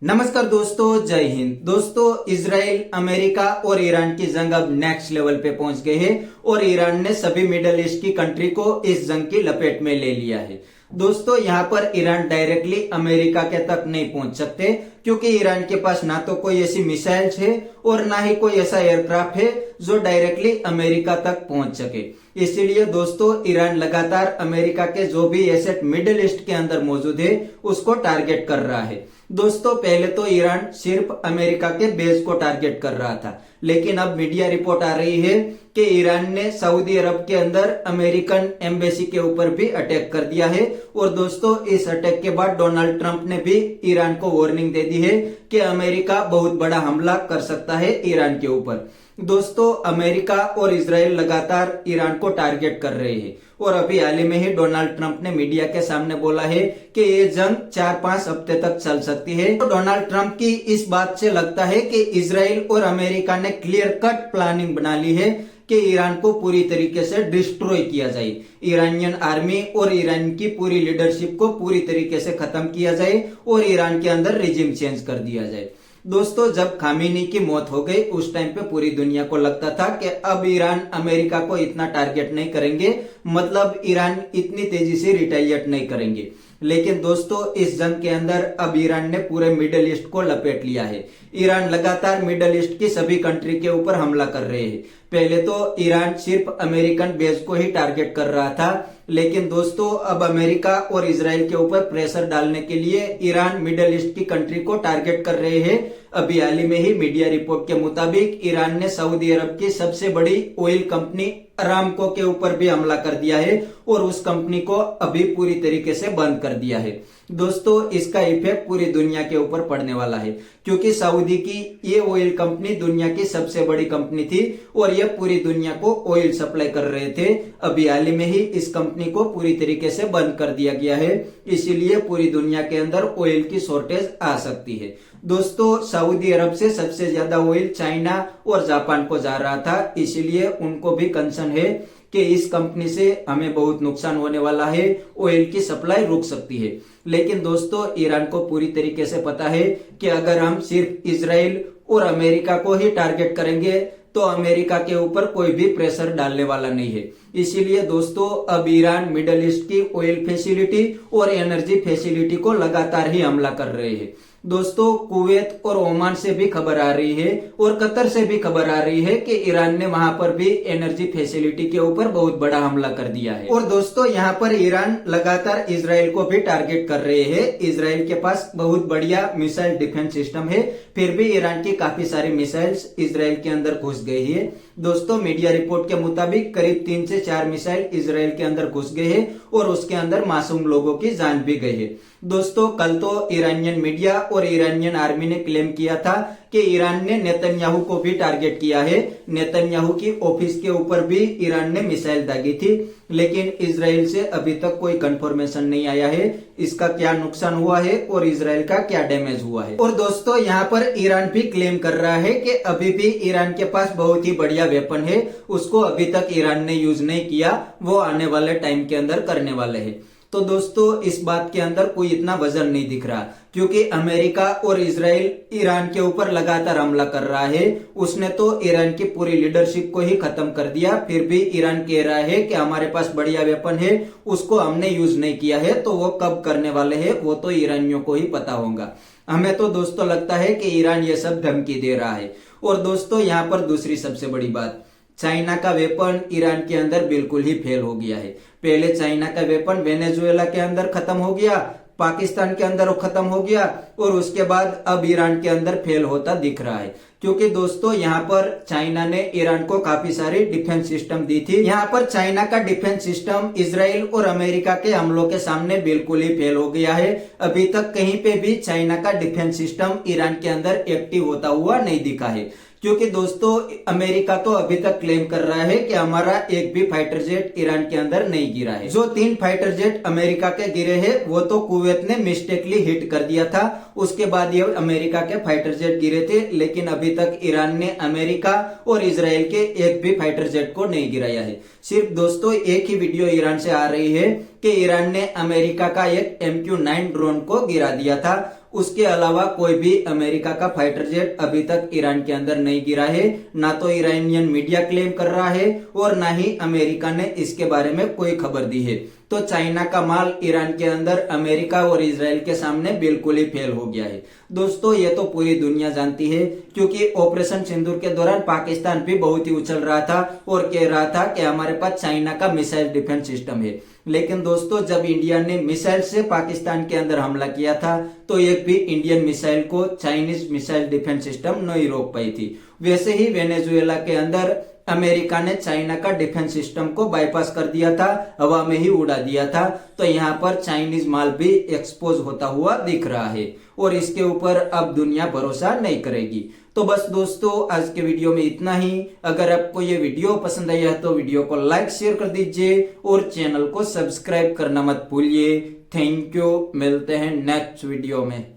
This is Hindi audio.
नमस्कार दोस्तों, जय हिंद। दोस्तों, इजराइल, अमेरिका और ईरान की जंग अब नेक्स्ट लेवल पे पहुंच गई है और ईरान ने सभी मिडल ईस्ट की कंट्री को इस जंग की लपेट में ले लिया है। दोस्तों, यहाँ पर ईरान डायरेक्टली अमेरिका के तक नहीं पहुंच सकते क्योंकि ईरान के पास ना तो कोई ऐसी मिसाइल्स है और ना ही कोई ऐसा एयरक्राफ्ट है जो डायरेक्टली अमेरिका तक पहुंच सके। इसीलिए दोस्तों, ईरान लगातार अमेरिका के जो भी एसेट मिडिल ईस्ट के अंदर मौजूद है उसको टारगेट कर रहा है। दोस्तों, पहले तो ईरान सिर्फ अमेरिका के बेस को टारगेट कर रहा था, लेकिन अब मीडिया रिपोर्ट आ रही है कि ईरान ने सऊदी अरब के अंदर अमेरिकन एम्बेसी के ऊपर भी अटैक कर दिया है। और दोस्तों, इस अटैक के बाद डोनाल्ड ट्रंप ने भी ईरान को वार्निंग दे दी है कि अमेरिका बहुत बड़ा हमला कर सकता है ईरान के ऊपर। दोस्तों, अमेरिका और इजराइल लगातार ईरान को टारगेट कर रहे हैं और अभी हाल ही में ही डोनाल्ड ट्रंप ने मीडिया के सामने बोला है कि ये जंग 4-5 हफ्ते तक चल सकती है। तो डोनाल्ड ट्रंप की इस बात से लगता है कि इजराइल और अमेरिका ने क्लियर कट प्लानिंग बना ली है कि ईरान को पूरी तरीके से डिस्ट्रॉय किया जाए, ईरानियन आर्मी और ईरान की पूरी लीडरशिप को पूरी तरीके से खत्म किया जाए और ईरान के अंदर रिजिम चेंज कर दिया जाए। दोस्तों, जब खामेनी की मौत हो गई उस टाइम पे पूरी दुनिया को लगता था कि अब ईरान अमेरिका को इतना टारगेट नहीं करेंगे, मतलब ईरान इतनी तेजी से रिटालिएट नहीं करेंगे। लेकिन दोस्तों, इस जंग के अंदर अब ईरान ने पूरे मिडिल ईस्ट को लपेट लिया है। ईरान लगातार मिडिल ईस्ट की सभी कंट्री के ऊपर हमला कर रहे हैं। पहले तो ईरान सिर्फ अमेरिकन बेस को ही टारगेट कर रहा था, लेकिन दोस्तों अब अमेरिका और इजराइल के ऊपर प्रेशर डालने के लिए ईरान मिडिल ईस्ट की कंट्री को टारगेट कर रहे हैं। अभी हाल ही में ही मीडिया रिपोर्ट के मुताबिक ईरान ने सऊदी अरब की सबसे बड़ी ऑयल कंपनी अरामको के ऊपर भी हमला कर दिया है और उस कंपनी को अभी पूरी तरीके से बंद कर दिया है। दोस्तों, इसका इफेक्ट पूरी दुनिया के ऊपर पड़ने वाला है क्योंकि सऊदी की ये ऑयल कंपनी दुनिया की सबसे बड़ी कंपनी थी और ये पूरी दुनिया को ऑयल सप्लाई कर रहे थे। अभी हाल ही में ही इस कंपनी को पूरी तरीके से बंद कर दिया गया है, इसीलिए पूरी दुनिया के अंदर ऑयल की शॉर्टेज आ सकती है। दोस्तों, सऊदी अरब से सबसे ज्यादा ऑयल चाइना और जापान को जा रहा था, इसीलिए उनको भी कंसर्न है कि इस कंपनी से हमें बहुत नुकसान होने वाला है, ऑयल की सप्लाई रुक सकती है। लेकिन दोस्तों, ईरान को पूरी तरीके से पता है कि अगर हम सिर्फ इजराइल और अमेरिका को ही टारगेट करेंगे तो अमेरिका के ऊपर कोई भी प्रेशर डालने वाला नहीं है। इसीलिए दोस्तों, अब ईरान मिडिल ईस्ट की ऑयल फैसिलिटी और एनर्जी फैसिलिटी को लगातार ही हमला कर रहे हैं। दोस्तों, कुवैत और ओमान से भी खबर आ रही है और कतर से भी खबर आ रही है कि ईरान ने वहां पर भी एनर्जी फैसिलिटी के ऊपर बहुत बड़ा हमला कर दिया है। और दोस्तों, यहाँ पर ईरान लगातार इजराइल को भी टारगेट कर रहे हैं। इजराइल के पास बहुत बढ़िया मिसाइल डिफेंस सिस्टम है, फिर भी ईरान की काफी सारी मिसाइल्स इजराइल के अंदर घुस गई है। दोस्तों, मीडिया रिपोर्ट के मुताबिक करीब 3 से 4 मिसाइल इजराइल के अंदर घुस गए हैं और उसके अंदर मासूम लोगों की जान भी गई है। दोस्तों, कल तो ईरानियन मीडिया और ईरानियन आर्मी ने क्लेम किया था कि ईरान ने नेतन्याहू को भी टारगेट किया है। नेतन्याहू की ऑफिस के ऊपर भी ईरान ने मिसाइल दागी थी, लेकिन इजराइल से अभी तक कोई कंफर्मेशन नहीं आया है इसका क्या नुकसान हुआ है और इजराइल का क्या डैमेज हुआ है। और दोस्तों, यहाँ पर ईरान भी क्लेम कर रहा है कि अभी भी ईरान के पास बहुत ही बढ़िया वेपन है, उसको अभी तक ईरान ने यूज नहीं किया, वो आने वाले टाइम के अंदर करने वाले हैं। तो दोस्तों, इस बात के अंदर कोई इतना वजन नहीं दिख रहा क्योंकि अमेरिका और इजराइल ईरान के ऊपर लगातार हमला कर रहा है। उसने तो ईरान की पूरी लीडरशिप को ही खत्म कर दिया, फिर भी ईरान कह रहा है कि हमारे पास बढ़िया वेपन है, उसको हमने यूज नहीं किया है। तो वो कब करने वाले हैं वो तो ईरानियों को ही पता होगा। हमें तो दोस्तों लगता है कि ईरान ये सब धमकी दे रहा है। और दोस्तों, यहाँ पर दूसरी सबसे बड़ी बात, चाइना का वेपन ईरान के अंदर बिल्कुल ही फेल हो गया है। पहले चाइना का वेपन वेनेजुएला के अंदर खत्म हो गया, पाकिस्तान के अंदर खत्म हो गया और उसके बाद अब ईरान के अंदर फेल होता दिख रहा है क्योंकि दोस्तों, यहाँ पर चाइना ने ईरान को काफी सारी डिफेंस सिस्टम दी थी। यहाँ पर चाइना का डिफेंस सिस्टम इजराइल और अमेरिका के हमलों के सामने बिल्कुल ही फेल हो गया है। अभी तक कहीं पे भी चाइना का डिफेंस सिस्टम ईरान के अंदर एक्टिव होता हुआ नहीं दिखा है क्योंकि दोस्तों, अमेरिका तो अभी तक क्लेम कर रहा है कि हमारा एक भी फाइटर जेट ईरान के अंदर नहीं गिरा है। जो 3 फाइटर जेट अमेरिका के गिरे हैं वो तो कुवैत ने मिस्टेकली हिट कर दिया था, उसके बाद ये अमेरिका के फाइटर जेट गिरे थे, लेकिन अभी तक ईरान ने अमेरिका और इजराइल के एक भी फाइटर जेट को नहीं गिराया है। सिर्फ दोस्तों, एक ही वीडियो ईरान से आ रही है कि ईरान ने अमेरिका का एक MQ-9 ड्रोन को गिरा दिया था उसके अलावा कोई भी अमेरिका का फाइटर जेट अभी तक ईरान के अंदर नहीं गिरा है। ना तो ईरानियन मीडिया क्लेम कर रहा है और ना ही अमेरिका ने इसके बारे में कोई खबर दी है। तो चाइना का माल ईरान के अंदर अमेरिका और इजराइल के सामने बिल्कुल ही फेल हो गया है। दोस्तों ये तो पूरी दुनिया जानती है, क्योंकि ऑपरेशन सिंदूर के दौरान पाकिस्तान भी बहुत ही उछल रहा था और कह रहा था कि हमारे पास चाइना का मिसाइल डिफेंस सिस्टम है। लेकिन दोस्तों जब इंडिया ने मिसाइल से पाकिस्तान के अंदर हमला किया था तो एक भी इंडियन मिसाइल को चाइनीज मिसाइल डिफेंस सिस्टम नहीं रोक पाई थी। वैसे ही वेनेजुएला के अंदर अमेरिका ने चाइना का डिफेंस सिस्टम को बाईपास कर दिया था, हवा में ही उड़ा दिया था। तो यहाँ पर चाइनीज माल भी एक्सपोज होता हुआ दिख रहा है और इसके ऊपर अब दुनिया भरोसा नहीं करेगी। तो बस दोस्तों आज के वीडियो में इतना ही। अगर आपको ये वीडियो पसंद आया है तो वीडियो को लाइक शेयर कर दीजिए और चैनल को सब्सक्राइब करना मत भूलिए। थैंक यू, मिलते हैं नेक्स्ट वीडियो में।